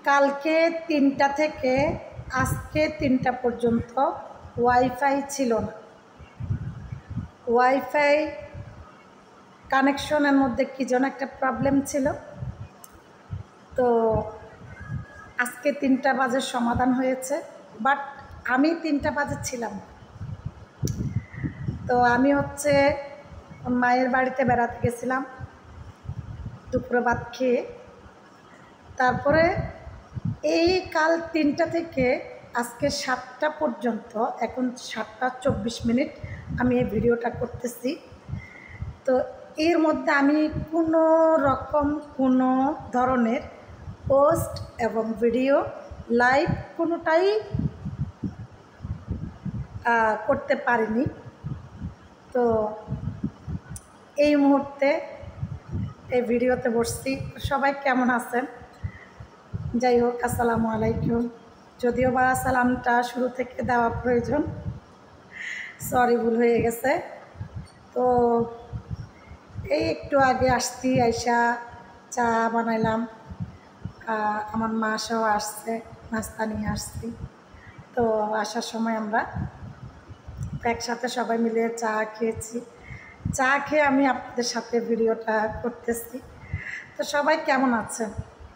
কালকে 3টা থেকে আজকে 3টা পর্যন্ত ওয়াইফাই ছিল না। ওয়াইফাই কানেকশনের মধ্যে কি যেন একটা প্রবলেম ছিল, তো আজকে 3টা বাজে সমাধান হয়েছে। বাট আমি 3টা বাজে ছিলাম, তো আমি মায়ের বাড়িতে বেড়াতে গেছিলাম দুপুরে ভাত খেয়ে। তারপরে এই কাল 3টা থেকে আজকে 7টা পর্যন্ত, এখন 7টা 24 মিনিট আমি এই ভিডিওটা করতেছি। তো এর মধ্যে আমি কোনো ধরনের পোস্ট এবং ভিডিও লাইভ কোনোটাই করতে পারিনি। তো এই মুহূর্তে এই ভিডিওতে বসছি। সবাই কেমন আছেন? যাই হোক, আসসালামু আলাইকুম। যদিও বা সালামটা শুরু থেকে দেওয়া প্রয়োজন, সরি ভুল হয়ে গেছে। তো এই একটু আগে আসছি, আইসা চা বানাইলাম, আমার মা সহ আসছে, নাস্তা নিয়ে আসছি। তো আসার সময় আমরা একসাথে সবাই মিলে চা খেয়েছি। চা খেয়ে আমি আপনাদের সাথে ভিডিওটা করতেছি। তো সবাই কেমন আছেন?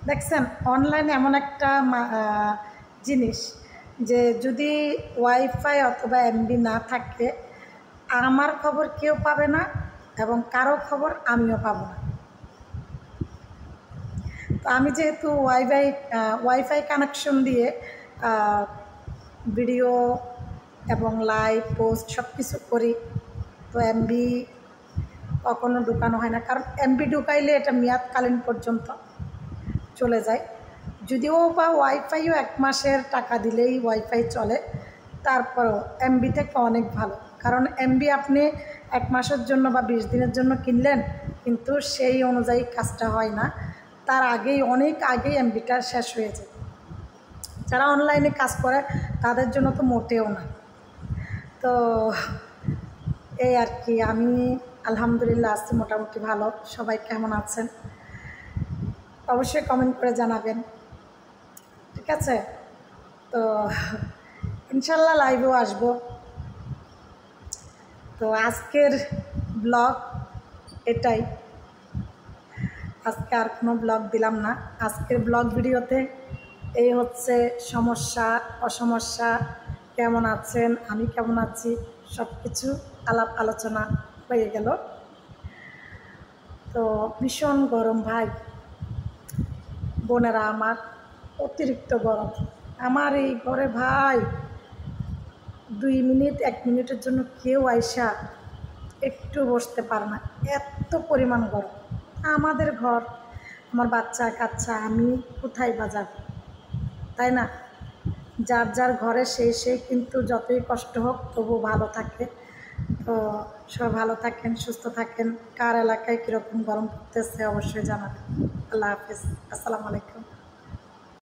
দেখছেন, অনলাইনে এমন একটা জিনিস যে যদি ওয়াইফাই অথবা এমবি না থাকে, আমার খবর কেউ পাবে না এবং কারো খবর আমিও পাবো না। তো আমি যেহেতু ওয়াইফাই কানেকশন দিয়ে ভিডিও এবং লাইভ পোস্ট সব কিছু করি, তো এমবি কখনো ঢুকানো হয় না। কারণ এমবি ঢুকাইলে এটা মেয়াদকালীন পর্যন্ত চলে যায়। যদিও বা ওয়াইফাইও 1 মাসের টাকা দিলেই ওয়াইফাই চলে, তারপরও এমবি থেকে অনেক ভালো। কারণ এমবি আপনি 1 মাসের জন্য বা 20 দিনের জন্য কিনলেন, কিন্তু সেই অনুযায়ী কাজটা হয় না, তার অনেক আগেই এমবিটা শেষ হয়ে যায়। যারা অনলাইনে কাজ করে তাদের জন্য তো মোটেও না। তো এই আর কি, আমি আলহামদুলিল্লাহ আছি মোটামুটি ভালো। সবাই কেমন আছেন অবশ্যই কমেন্ট করে জানাবেন, ঠিক আছে? তো ইনশাল্লাহ লাইভেও আসবো। তো আজকের ব্লগ এটাই, আজকে আর কোনো ব্লগ দিলাম না। আজকের ব্লগ ভিডিওতে এই সমস্যা অসমস্যা, কেমন আছেন, আমি কেমন আছি, সব কিছু আলাপ আলোচনা হয়ে গেল। তো ভীষণ গরম ভাই বোনেরা, আমার অতিরিক্ত গরম। আমার এই ঘরে ভাই 2 মিনিট 1 মিনিটের জন্য কেউ আইসা একটু বসতে পারে না, এত পরিমাণ গরম। আমাদের ঘর, আমার বাচ্চা কাচ্চা, আমি কোথায় বাজাব, তাই না? যার যার ঘরে সেই কিন্তু যতই কষ্ট হোক তবু ভালো থাকে। তো সবাই ভালো থাকেন, সুস্থ থাকেন। কার এলাকায় কীরকম গরম পড়তেছে অবশ্যই জানাবেন। আল্লাহ হাফেজ, আসসালামু আলাইকুম।